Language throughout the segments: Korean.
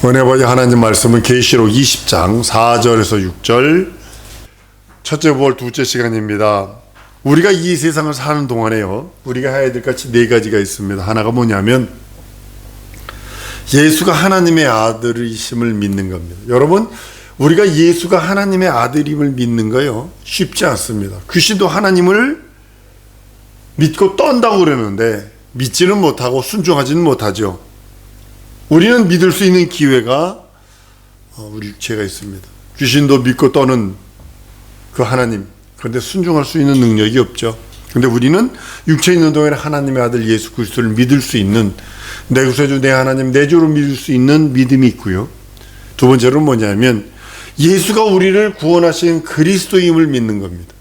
은혜 아버지 하나님 말씀은 계시록 20장 4절에서 6절 첫째 부활 둘째 시간입니다. 우리가 이 세상을 사는 동안에요, 우리가 해야 될 것이 네 가지가 있습니다. 하나가 뭐냐면 예수가 하나님의 아들이심을 믿는 겁니다. 여러분, 우리가 예수가 하나님의 아들임을 믿는 거요 쉽지 않습니다. 귀신도 하나님을 믿고 떤다고 그러는데 믿지는 못하고 순종하지는 못하죠. 우리는 믿을 수 있는 기회가 우리 육체가 있습니다. 귀신도 믿고 떠는 그 하나님, 그런데 순종할 수 있는 능력이 없죠. 그런데 우리는 육체에 있는 동안에 하나님의 아들 예수 그리스도를 믿을 수 있는, 내 구세주 내 하나님 내 주로 믿을 수 있는 믿음이 있고요. 두 번째로는 뭐냐면 예수가 우리를 구원하신 그리스도임을 믿는 겁니다.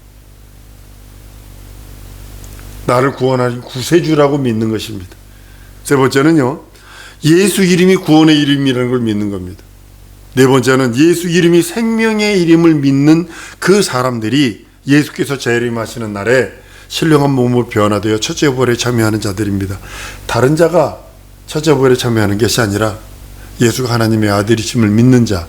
나를 구원하신 구세주라고 믿는 것입니다. 세 번째는요, 예수 이름이 구원의 이름이라는 걸 믿는 겁니다. 네 번째는 예수 이름이 생명의 이름을 믿는 그 사람들이 예수께서 재림하시는 날에 신령한 몸으로 변화되어 첫째 부활에 참여하는 자들입니다. 다른 자가 첫째 부활에 참여하는 것이 아니라 예수가 하나님의 아들이심을 믿는 자,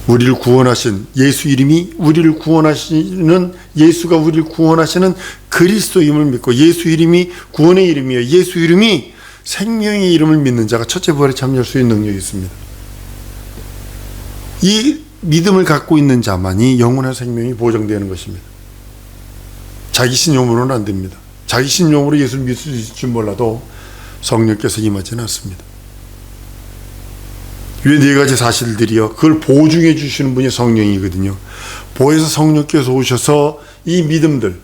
우리를 구원하신 예수 이름이 우리를 구원하시는, 예수가 우리를 구원하시는 그리스도임을 믿고 예수 이름이 구원의 이름이에요. 예수 이름이 생명의 이름을 믿는 자가 첫째 부활에 참여할 수 있는 능력이 있습니다. 이 믿음을 갖고 있는 자만이 영원한 생명이 보장되는 것입니다. 자기 신용으로는 안 됩니다. 자기 신용으로 예수를 믿을 수 있을 줄 몰라도 성령께서 임하지는 않습니다. 이 네 가지 사실들이요, 그걸 보증해 주시는 분이 성령이거든요. 보혜사 성령께서 오셔서 이 믿음들,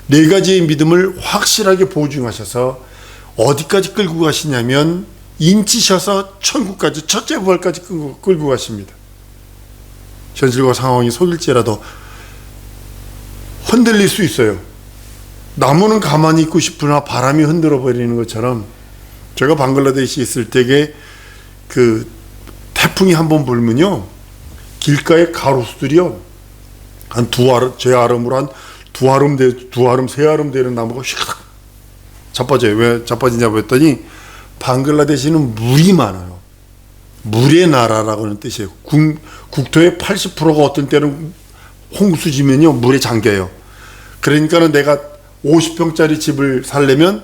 네 가지의 믿음을 확실하게 보증하셔서 어디까지 끌고 가시냐면 인치셔서 천국까지, 첫째 부활까지 끌고 가십니다. 현실과 상황이 속일지라도 흔들릴 수 있어요. 나무는 가만히 있고 싶으나 바람이 흔들어 버리는 것처럼, 제가 방글라데시에 있을 때에 그 태풍이 한번 불면요, 길가의 가로수들이요, 한 두 아름, 제 아름으로 한 두 아름, 세 아름 되는 나무가 휙 자빠져요. 왜 자빠지냐고 했더니 방글라데시는 물이 많아요. 물의 나라라고 하는 뜻이에요. 국토의 80%가 어떤 때는 홍수지면요 물에 잠겨요. 그러니까는 내가 50평짜리 집을 살려면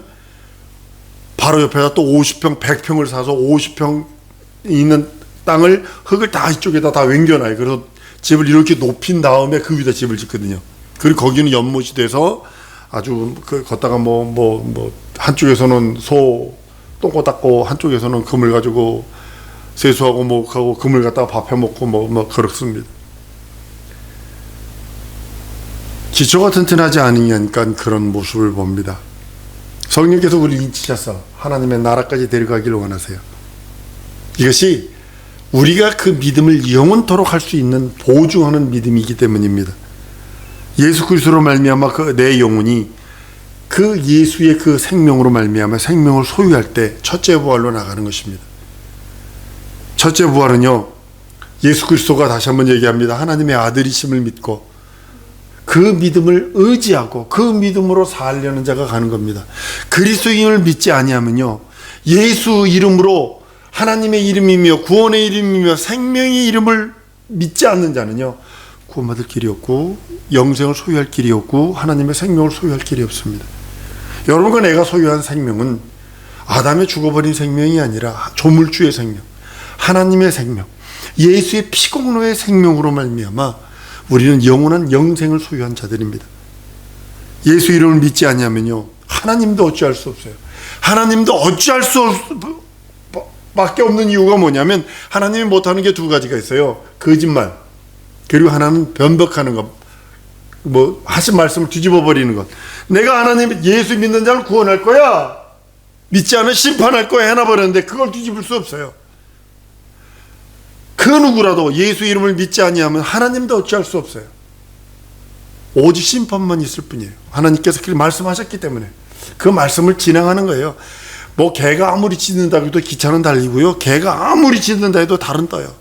바로 옆에다 또 50평, 100평을 사서 50평 있는 땅을, 흙을 다 이쪽에다 다 옮겨놔요. 그래서 집을 이렇게 높인 다음에 그 위에다 집을 짓거든요. 그리고 거기는 연못이 돼서 아주 걷다가 한쪽에서는 소 똥꼬 닦고 한쪽에서는 금을 가지고 세수하고 하고 금을 갖다가 밥해 먹고 그렇습니다. 기초가 튼튼하지 않으니까 그런 모습을 봅니다. 성령께서 우리를 인치셔서 하나님의 나라까지 데려가기를 원하세요. 이것이 우리가 그 믿음을 영원토록 할 수 있는 보증하는 믿음이기 때문입니다. 예수 그리스도로 말미암아 그 내 영혼이 그 예수의 그 생명으로 말미암아 생명을 소유할 때 첫째 부활로 나가는 것입니다. 첫째 부활은요, 예수 그리스도가, 다시 한번 얘기합니다, 하나님의 아들이심을 믿고 그 믿음을 의지하고 그 믿음으로 살려는 자가 가는 겁니다. 그리스도임을 믿지 아니하면요, 예수 이름으로 하나님의 이름이며 구원의 이름이며 생명의 이름을 믿지 않는 자는요, 구원받을 길이 없고 영생을 소유할 길이 없고 하나님의 생명을 소유할 길이 없습니다. 여러분과 내가 소유한 생명은 아담의 죽어버린 생명이 아니라 조물주의 생명, 하나님의 생명, 예수의 피공로의 생명으로 말미암아 우리는 영원한 영생을 소유한 자들입니다. 예수 이름을 믿지 않냐면요, 하나님도 어찌할 수 없어요. 하나님도 어찌할 수 밖에 없는 이유가 뭐냐면, 하나님이 못하는 게 두 가지가 있어요. 거짓말, 그리고 하나는 변덕하는 것, 하신 말씀을 뒤집어 버리는 것. 내가 하나님 예수 믿는 자를 구원할 거야, 믿지 않으면 심판할 거야 해놔버렸는데 그걸 뒤집을 수 없어요. 그 누구라도 예수 이름을 믿지 아니하면 하나님도 어찌할 수 없어요. 오직 심판만 있을 뿐이에요. 하나님께서 그렇게 말씀하셨기 때문에 그 말씀을 진행하는 거예요. 개가 아무리 짖는다고 해도 기차는 달리고요, 개가 아무리 짖는다 해도 달은 떠요.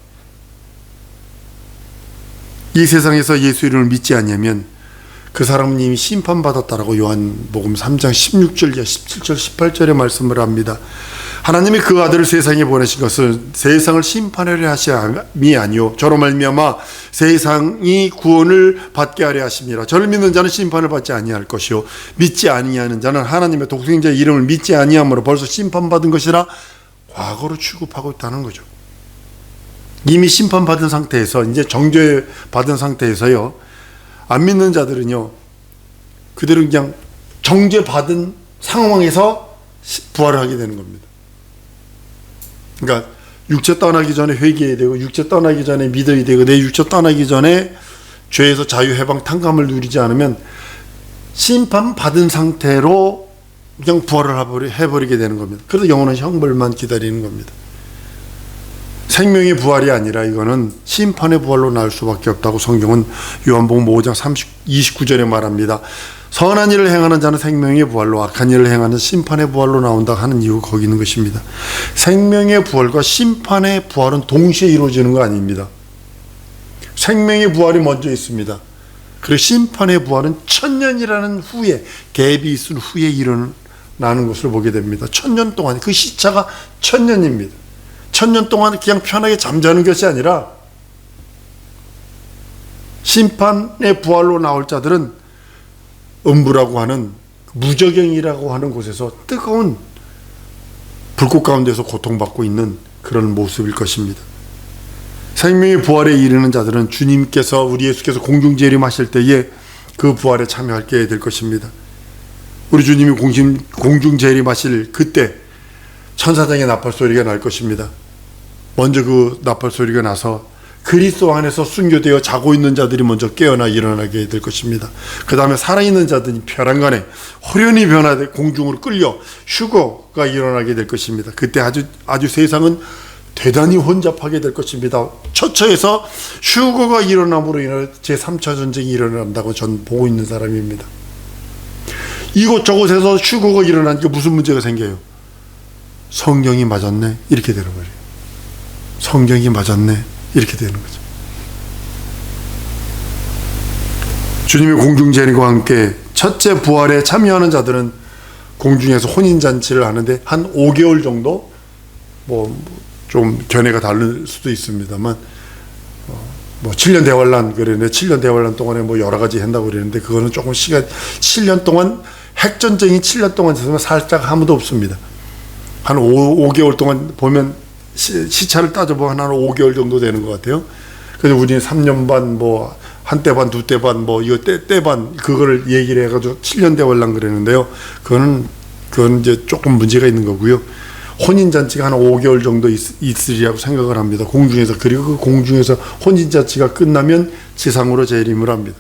이 세상에서 예수 이름을 믿지 않으면 그 사람은 이미 심판받았다라고 요한복음 3장 16절, 17절, 18절에 말씀을 합니다. 하나님이 그 아들을 세상에 보내신 것은 세상을 심판하려 하심이 아니요 저로 말미암아 세상이 구원을 받게 하려 하심이라. 저를 믿는 자는 심판을 받지 아니할 것이요 믿지 아니하는 자는 하나님의 독생자의 이름을 믿지 아니함으로 벌써 심판받은 것이라 과거로 취급하고 있다는 거죠. 이미 심판받은 상태에서, 이제 정죄받은 상태에서요, 안 믿는 자들은요, 그들은 그냥 정죄받은 상황에서 부활을 하게 되는 겁니다. 그러니까 육체 떠나기 전에 회개해야 되고, 육체 떠나기 전에 믿어야 되고, 내 육체 떠나기 전에 죄에서 자유 해방 탕감을 누리지 않으면 심판받은 상태로 그냥 부활을 해버리게 되는 겁니다. 그래서 영원한 형벌만 기다리는 겁니다. 생명의 부활이 아니라 이거는 심판의 부활로 나올 수밖에 없다고 성경은 요한복음 5장 29절에 말합니다. 선한 일을 행하는 자는 생명의 부활로, 악한 일을 행하는 심판의 부활로 나온다 하는 이유가 거기 있는 것입니다. 생명의 부활과 심판의 부활은 동시에 이루어지는 거 아닙니다. 생명의 부활이 먼저 있습니다. 그리고 심판의 부활은 1000년이라는 후에, 갭이 있은 후에 일어나는 것을 보게 됩니다. 1000년 동안, 그 시차가 1000년입니다. 1000년 동안 그냥 편하게 잠자는 것이 아니라 심판의 부활로 나올 자들은 음부라고 하는, 무저경이라고 하는 곳에서 뜨거운 불꽃 가운데서 고통받고 있는 그런 모습일 것입니다. 생명의 부활에 이르는 자들은 주님께서, 우리 예수께서 공중재림하실 때에 그 부활에 참여하게 될 것입니다. 우리 주님이 공중재림하실 그때 천사장의 나팔 소리가 날 것입니다. 먼저 그 나팔 소리가 나서 그리스도 안에서 순교되어 자고 있는 자들이 먼저 깨어나 일어나게 될 것입니다. 그 다음에 살아있는 자들이 벼랑간에 호련히 변화돼 공중으로 끌려 휴거가 일어나게 될 것입니다. 그때 아주 세상은 대단히 혼잡하게 될 것입니다. 처처에서 휴거가 일어남으로 인해 제3차 전쟁이 일어난다고 전 보고 있는 사람입니다. 이곳저곳에서 휴거가 일어나니까 무슨 문제가 생겨요? 성경이 맞았네, 이렇게 되는 거예요. 성경이 맞았네, 이렇게 되는 거죠. 주님의 공중재림과 함께 첫째 부활에 참여하는 자들은 공중에서 혼인잔치를 하는데 한 5개월 정도, 좀 견해가 다를 수도 있습니다만, 7년 대환란 그랬는데 7년 대환란 동안에 여러 가지 한다고 그랬는데, 그거는 조금 7년 동안, 핵전쟁이 7년 동안 있으면 살짝 아무도 없습니다. 한 5개월 동안 보면 시차를 따져보면 한 5개월 정도 되는 것 같아요. 그래서 우리는 3년 반, 한때 반, 두때 반, 이거 때 반, 그거를 얘기를 해가지고 7년 대환란 그랬는데요. 그건 이제 조금 문제가 있는 거고요. 혼인잔치가 한 5개월 정도 있으리라고 생각을 합니다. 공중에서. 그리고 그 공중에서 혼인잔치가 끝나면 지상으로 재림을 합니다.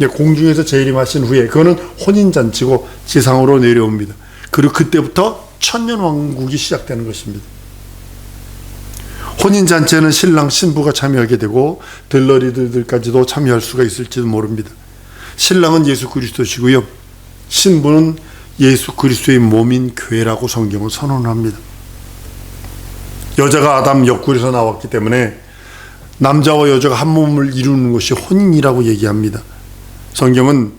공중에서 재림하신 후에, 그거는 혼인잔치고 지상으로 내려옵니다. 그리고 그때부터 천년왕국이 시작되는 것입니다. 혼인잔치에는 신랑 신부가 참여하게 되고 들러리들까지도 참여할 수가 있을지도 모릅니다. 신랑은 예수 그리스도시고요, 신부는 예수 그리스도의 몸인 교회라고 성경은 선언합니다. 여자가 아담 옆구리에서 나왔기 때문에 남자와 여자가 한 몸을 이루는 것이 혼인이라고 얘기합니다. 성경은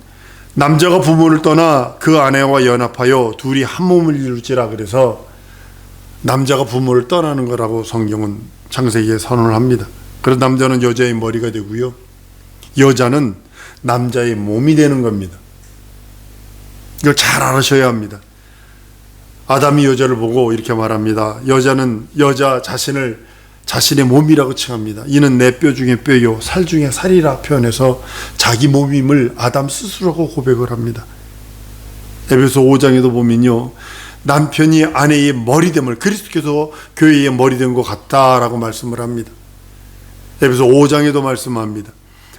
남자가 부모를 떠나 그 아내와 연합하여 둘이 한 몸을 이루지라, 그래서 남자가 부모를 떠나는 거라고 성경은 창세기에 선언을 합니다. 그래서 남자는 여자의 머리가 되고요, 여자는 남자의 몸이 되는 겁니다. 이걸 잘 알으셔야 합니다. 아담이 여자를 보고 이렇게 말합니다. 여자는 여자 자신을 자신의 몸이라고 칭합니다. 이는 내 뼈 중에 뼈요 살 중에 살이라 표현해서 자기 몸임을 아담 스스로가 고백을 합니다. 에베소 5장에도 보면요, 남편이 아내의 머리됨을, 그리스도께서 교회의 머리된 것 같다라고 말씀을 합니다. 에베소 5장에도 말씀합니다.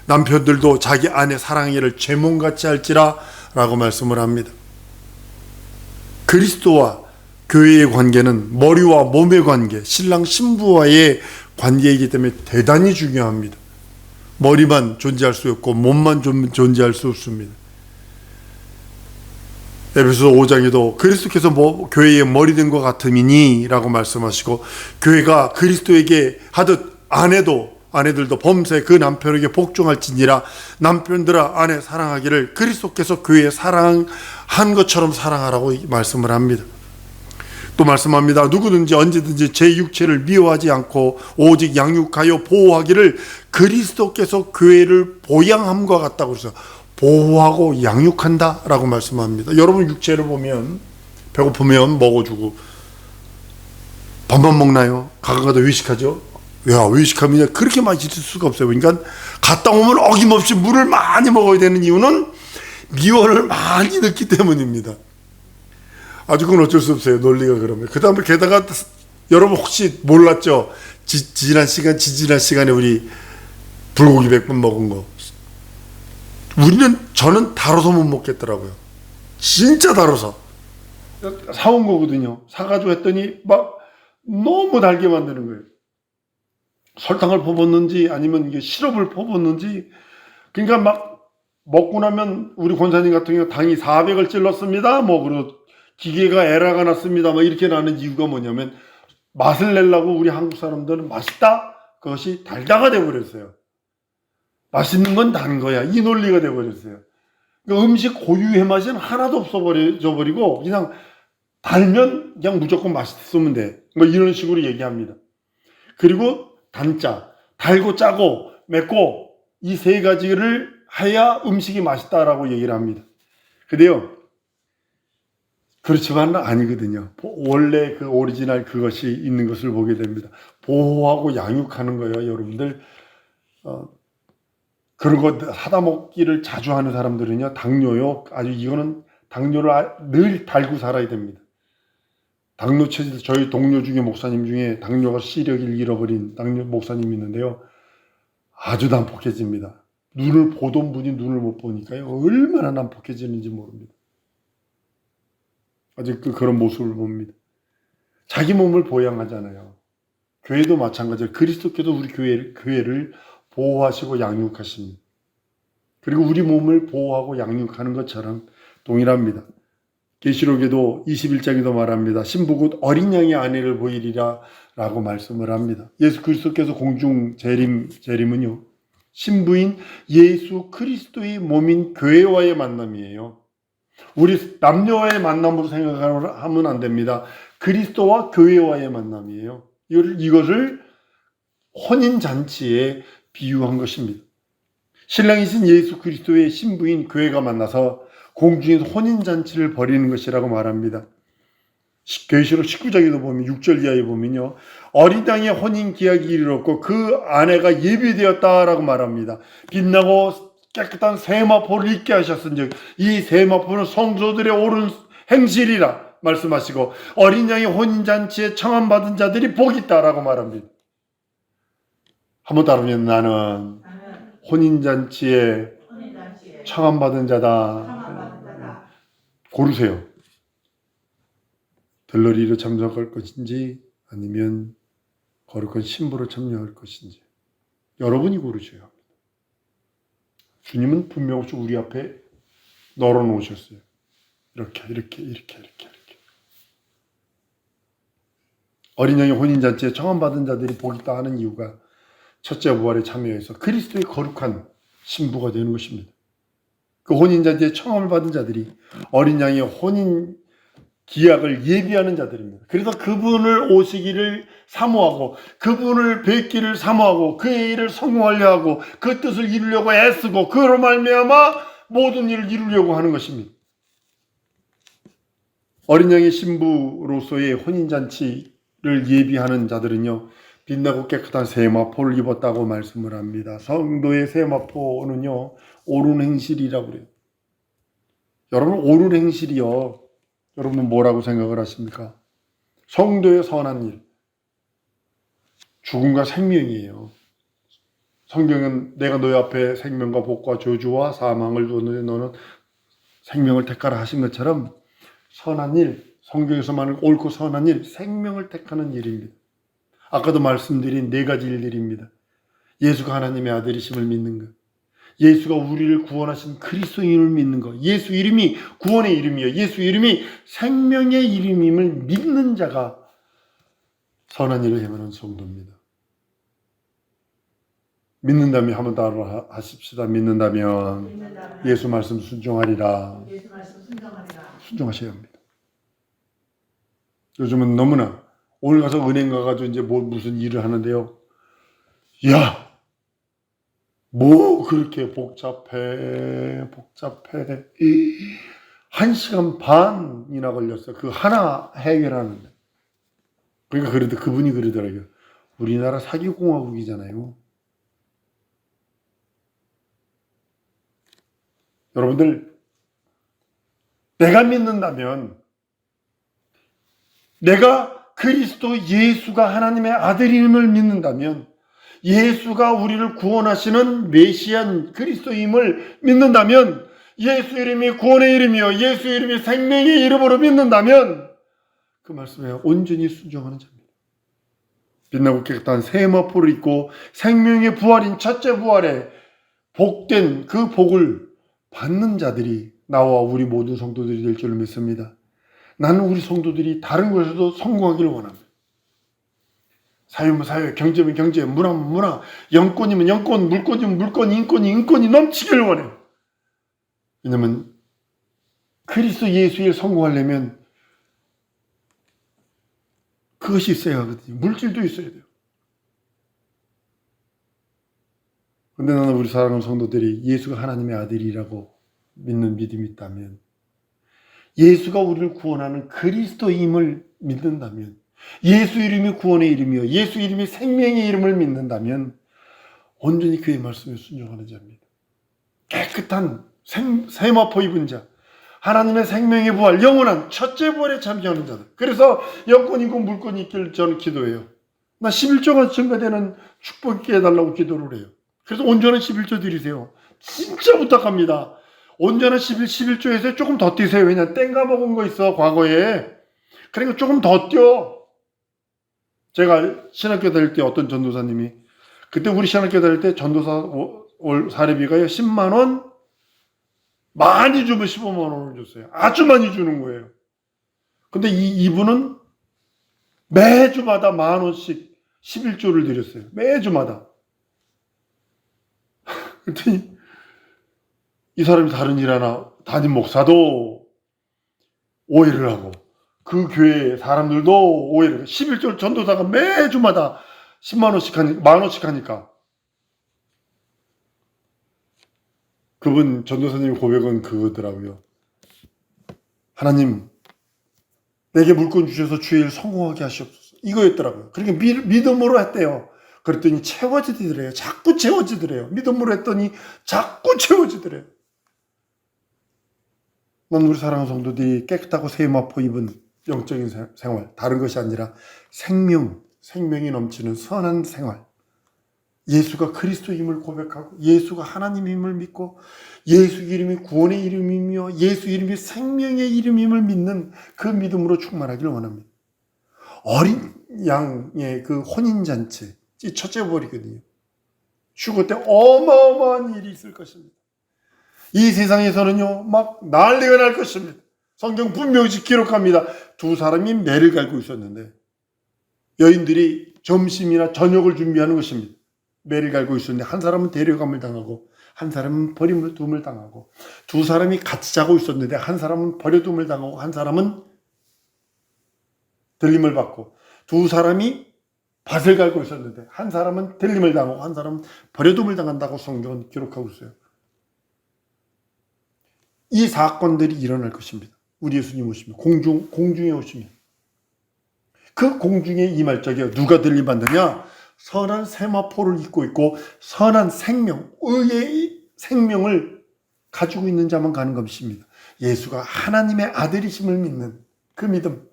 남편들도 자기 아내 사랑하기를 제 몸같이 할지라 라고 말씀을 합니다. 그리스도와 교회의 관계는 머리와 몸의 관계, 신랑 신부와의 관계이기 때문에 대단히 중요합니다. 머리만 존재할 수 없고 몸만 존재할 수 없습니다. 에베소 5장에도 그리스도께서 교회의 머리 된 것 같음이니 라고 말씀하시고, 교회가 그리스도에게 하듯 아내도 아내들도 범세 그 남편에게 복종할지니라. 남편들아 아내 사랑하기를 그리스도께서 교회에 사랑한 것처럼 사랑하라고 말씀을 합니다. 또 말씀합니다. 누구든지 언제든지 제 육체를 미워하지 않고 오직 양육하여 보호하기를 그리스도께서 교회를 보양함과 같다고 해서 보호하고 양육한다 라고 말씀합니다. 여러분 육체를 보면 배고프면 먹어주고 밥만 먹나요? 가끔가다 외식하죠? 야, 외식하면 그렇게 맛있을 수가 없어요. 그러니까 갔다 오면 어김없이 물을 많이 먹어야 되는 이유는 미원을 많이 넣기 때문입니다. 아주 그건 어쩔 수 없어요. 논리가 그러면. 그 다음에 게다가 여러분 혹시 몰랐죠? 지지난 시간에 우리 불고기 100번 먹은 거. 저는 달아서 못 먹겠더라고요. 진짜 달아서. 사온 거거든요. 사가지고 했더니 막 너무 달게 만드는 거예요. 설탕을 퍼붓는지 아니면 이게 시럽을 퍼붓는지. 그러니까 막 먹고 나면 우리 권사님 같은 경우 당이 400을 찔렀습니다. 그리고 기계가 에러가 났습니다. 이렇게 나는 이유가 뭐냐면 맛을 내려고 우리 한국 사람들은 맛있다? 그것이 달다가 돼버렸어요. 맛있는 건 단 거야. 이 논리가 돼버렸어요. 그러니까 음식 고유의 맛은 하나도 없어져 버리고 그냥 달면 그냥 무조건 맛있으면 돼. 이런 식으로 얘기합니다. 그리고 단자, 달고 짜고 맵고 이 세 가지를 해야 음식이 맛있다라고 얘기를 합니다. 근데요, 그렇지만은 아니거든요. 원래 그 오리지널 그것이 있는 것을 보게 됩니다. 보호하고 양육하는 거예요, 여러분들. 그런 거 하다 먹기를 자주 하는 사람들은요, 당뇨요. 아주 이거는 당뇨를 늘 달고 살아야 됩니다. 당뇨 체질, 저희 동료 중에 목사님 중에 당뇨가 시력을 잃어버린 당뇨 목사님이 있는데요. 아주 난폭해집니다. 눈을 보던 분이 눈을 못 보니까요. 얼마나 난폭해지는지 모릅니다. 아직 그런 모습을 봅니다. 자기 몸을 보양하잖아요. 교회도 마찬가지예요. 그리스도께서 우리 교회를 보호하시고 양육하십니다. 그리고 우리 몸을 보호하고 양육하는 것처럼 동일합니다. 계시록에도 21장에도 말합니다. 신부 곧 어린 양의 아내를 보이리라 라고 말씀을 합니다. 예수 그리스도께서 공중 재림은요, 신부인 예수 그리스도의 몸인 교회와의 만남이에요. 우리 남녀와의 만남으로 생각하면 안 됩니다. 그리스도와 교회와의 만남이에요. 이것을 혼인잔치에 비유한 것입니다. 신랑이신 예수 그리스도의 신부인 교회가 만나서 공중에서 혼인잔치를 벌이는 것이라고 말합니다. 계시록 19장에도 보면 6절 이하에 보면요, 어린 양의 혼인 기약이 이르렀고 그 아내가 예비되었다라고 말합니다. 빛나고 깨끗한 세마포를 입게 하셨은즉 이 세마포는 성도들의 옳은 행실이라 말씀하시고 어린 양의 혼인잔치에 청함받은 자들이 복이 있다라고 말합니다. 한번 따르면 나는 혼인잔치에 청함받은 자다. 고르세요. 들러리로 참석할 것인지 아니면 거룩한 신부로 참여할 것인지 여러분이 고르셔야 합니다. 주님은 분명히 우리 앞에 널어놓으셨어요. 이렇게. 어린 양의 혼인잔치에 청함받은 자들이 복이 있다 하는 이유가 첫째 부활에 참여해서 그리스도의 거룩한 신부가 되는 것입니다. 그 혼인잔치에 청함을 받은 자들이 어린 양의 혼인 기약을 예비하는 자들입니다. 그래서 그분을 오시기를 사모하고 그분을 뵙기를 사모하고 그의 일을 성공하려 하고 그 뜻을 이루려고 애쓰고 그로 말미암아 모든 일을 이루려고 하는 것입니다. 어린 양의 신부로서의 혼인잔치를 예비하는 자들은요, 빛나고 깨끗한 세마포를 입었다고 말씀을 합니다. 성도의 세마포는요, 옳은 행실이라고 그래요. 여러분, 옳은 행실이요, 여러분은 뭐라고 생각을 하십니까? 성도의 선한 일, 죽음과 생명이에요. 성경은 내가 너희 앞에 생명과 복과 저주와 사망을 두었는데 너는 생명을 택하라 하신 것처럼 선한 일, 성경에서 말하는 옳고 선한 일, 생명을 택하는 일입니다. 아까도 말씀드린 네 가지 일들입니다. 예수가 하나님의 아들이심을 믿는 것, 예수가 우리를 구원하신 그리스도인을 믿는 것, 예수 이름이 구원의 이름이요, 예수 이름이 생명의 이름임을 믿는 자가 선한 일을 행하는 성도입니다. 믿는다면 한번 따라 하십시다. 믿는다면 예수 말씀 순종하리라. 순종하셔야 합니다. 요즘은 너무나 오늘 가서 은행 가가지고 이제 무슨 일을 하는데요. 야, 뭐 그렇게 복잡해. 1시간 반이나 걸렸어. 그 하나 해결하는데. 그러니까 그분이 그러더라고요. 우리나라 사기공화국이잖아요. 여러분들, 내가 믿는다면, 내가 그리스도 예수가 하나님의 아들임을 믿는다면, 예수가 우리를 구원하시는 메시안 그리스도임을 믿는다면, 예수 이름이 구원의 이름이요 예수 이름이 생명의 이름으로 믿는다면 그 말씀에 온전히 순종하는 자입니다. 빛나고 깨끗한 세마포를 입고 생명의 부활인 첫째 부활에 복된 그 복을 받는 자들이 나와 우리 모든 성도들이 될 줄을 믿습니다. 나는 우리 성도들이 다른 것에도 성공하기를 원합니다. 사회면 사회, 경제면 경제, 문화면 문화, 영권이면 영권, 물권이면 물권, 인권이 넘치기를 원해요. 왜냐하면 그리스도 예수에 성공하려면 그것이 있어야 하거든요. 물질도 있어야 돼요. 근데 나는 우리 사랑하는 성도들이 예수가 하나님의 아들이라고 믿는 믿음이 있다면, 예수가 우리를 구원하는 그리스도임을 믿는다면, 예수 이름이 구원의 이름이요 예수 이름이 생명의 이름을 믿는다면 온전히 그의 말씀에 순종하는 자입니다. 깨끗한 세마포 입은 자, 하나님의 생명의 부활, 영원한 첫째 부활에 참여하는 자들. 그래서 영권이 있고 물권이 있기를 저는 기도해요. 나 11조가 증가되는 축복 있게 해달라고 기도를 해요. 그래서 온전한 11조 드리세요. 진짜 부탁합니다. 온전한 11조에서 조금 더 뛰세요. 왜냐, 땡가 먹은 거 있어, 과거에. 그러니까 조금 더 뛰어. 제가 신학교 다닐 때 어떤 전도사님이, 그때 우리 신학교 다닐 때 전도사 월 사례비가요 10만 원, 많이 주면 15만 원을 줬어요. 아주 많이 주는 거예요. 근데 이분은 매주마다 10,000원씩 11조를 드렸어요. 매주마다. 그랬더니 이 사람이 다른 일 하나, 담임 목사도 오해를 하고 그 교회 사람들도 오해를 하고 11조 전도사가 매주마다 10만 원씩 하니까, 10,000원씩 하니까 그분 전도사님 고백은 그거더라고요. 하나님, 내게 물건 주셔서 주의 일 성공하게 하시옵소서. 이거였더라고요. 그러니까 믿음으로 했대요. 그랬더니 채워지더래요. 자꾸 채워지더래요. 믿음으로 했더니 자꾸 채워지더래요. 난 우리 사랑하는 성도들이 깨끗하고 세마포 입은 영적인 생활, 다른 것이 아니라 생명이 넘치는 선한 생활, 예수가 그리스도임을 고백하고 예수가 하나님임을 믿고 예수 이름이 구원의 이름이며 예수 이름이 생명의 이름임을 믿는 그 믿음으로 충만하기를 원합니다. 어린 양의 그 혼인잔치, 첫째 부활이거든요. 휴거 때 어마어마한 일이 있을 것입니다. 이 세상에서는요, 막 난리가 날 것입니다. 성경 분명히 기록합니다. 두 사람이 매를 갈고 있었는데 여인들이 점심이나 저녁을 준비하는 것입니다. 매를 갈고 있었는데 한 사람은 데려감을 당하고 한 사람은 버림을 당하고, 두 사람이 같이 자고 있었는데 한 사람은 버려둠을 당하고 한 사람은 들림을 받고, 두 사람이 밭을 갈고 있었는데 한 사람은 들림을 당하고 한 사람은 버려둠을 당한다고 성경은 기록하고 있어요. 이 사건들이 일어날 것입니다. 우리 예수님 오시면 공중에 오시면 그 공중에 임할 적에 누가 들림받느냐? 선한 세마포를 입고 있고 선한 생명, 의의 생명을 가지고 있는 자만 가는 것입니다. 예수가 하나님의 아들이심을 믿는 그 믿음,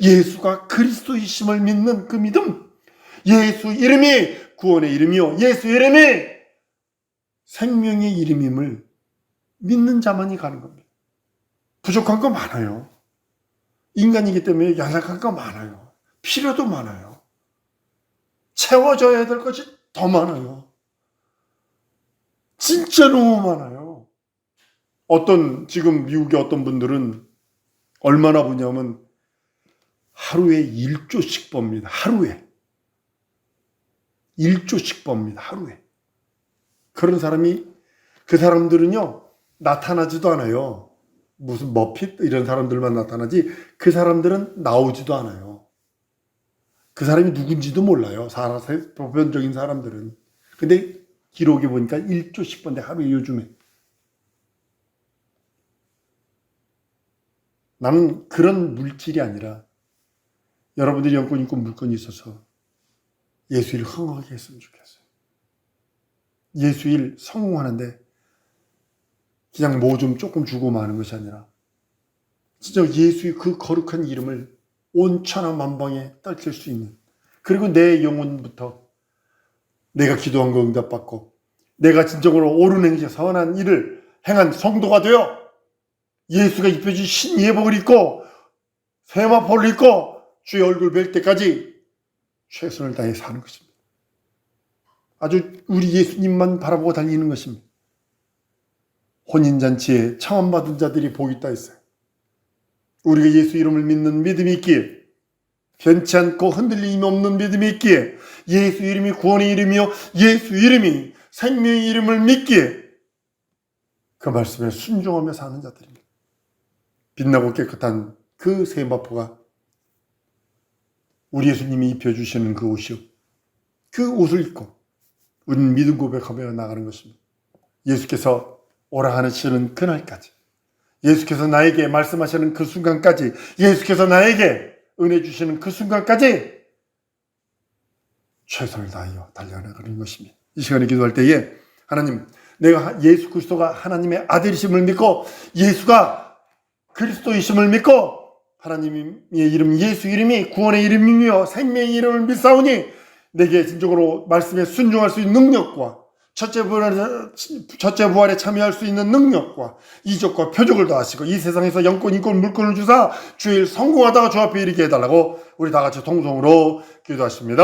예수가 그리스도이심을 믿는 그 믿음, 예수 이름이 구원의 이름이요 예수 이름이 생명의 이름임을 믿는 자만이 가는 겁니다. 부족한 거 많아요. 인간이기 때문에 연약한 거 많아요. 필요도 많아요. 채워져야 될 것이 더 많아요. 진짜 너무 많아요. 지금 미국의 어떤 분들은 얼마나 보냐면 하루에 1조씩 법니다. 하루에. 1조씩 법니다. 하루에. 그런 사람이, 그 사람들은요 나타나지도 않아요. 무슨 머핏 이런 사람들만 나타나지 그 사람들은 나오지도 않아요. 그 사람이 누군지도 몰라요. 보편적인 사람들은. 근데 기록에 보니까 1조 10번대 하루에 요즘에. 나는 그런 물질이 아니라 여러분들이 영권 있고 물건이 있어서 예수일 흥하게 했으면 좋겠어요. 예수일 성공하는데 그냥 뭐 좀 조금 주고 마는 것이 아니라 진짜 예수의 그 거룩한 이름을 온 천하 만방에 떨칠 수 있는, 그리고 내 영혼부터 내가 기도한 거 응답받고 내가 진정으로 옳은 행실 선한 일을 행한 성도가 되어 예수가 입혀준 신예복을 입고 세마포를 입고 주의 얼굴 뵐 때까지 최선을 다해 사는 것입니다. 아주 우리 예수님만 바라보고 달리는 것입니다. 혼인잔치에 청함받은 자들이 복이 있다 했어요. 우리가 예수 이름을 믿는 믿음이 있기에, 변치 않고 흔들림이 없는 믿음이 있기에, 예수 이름이 구원의 이름이요 예수 이름이 생명의 이름을 믿기에 그 말씀에 순종하며 사는 자들입니다. 빛나고 깨끗한 그 세마포가 우리 예수님이 입혀주시는 그 옷이요, 그 옷을 입고 우리는 믿음 고백하며 나가는 것입니다. 예수께서 오라 하시는 그날까지, 예수께서 나에게 말씀하시는 그 순간까지, 예수께서 나에게 은혜 주시는 그 순간까지 최선을 다하여 달려나가는 것입니다. 이 시간에 기도할 때에 하나님, 내가 예수 그리스도가 하나님의 아들이심을 믿고 예수가 그리스도이심을 믿고 하나님의 이름 예수 이름이 구원의 이름이며 생명의 이름을 믿사오니 내게 진정으로 말씀에 순종할 수 있는 능력과 첫째 부활에 참여할 수 있는 능력과 이적과 표적을 더하시고 이 세상에서 영권, 인권, 물권을 주사 주일 성공하다가 주 앞에 이르게 해달라고 우리 다 같이 통성으로 기도하십니다.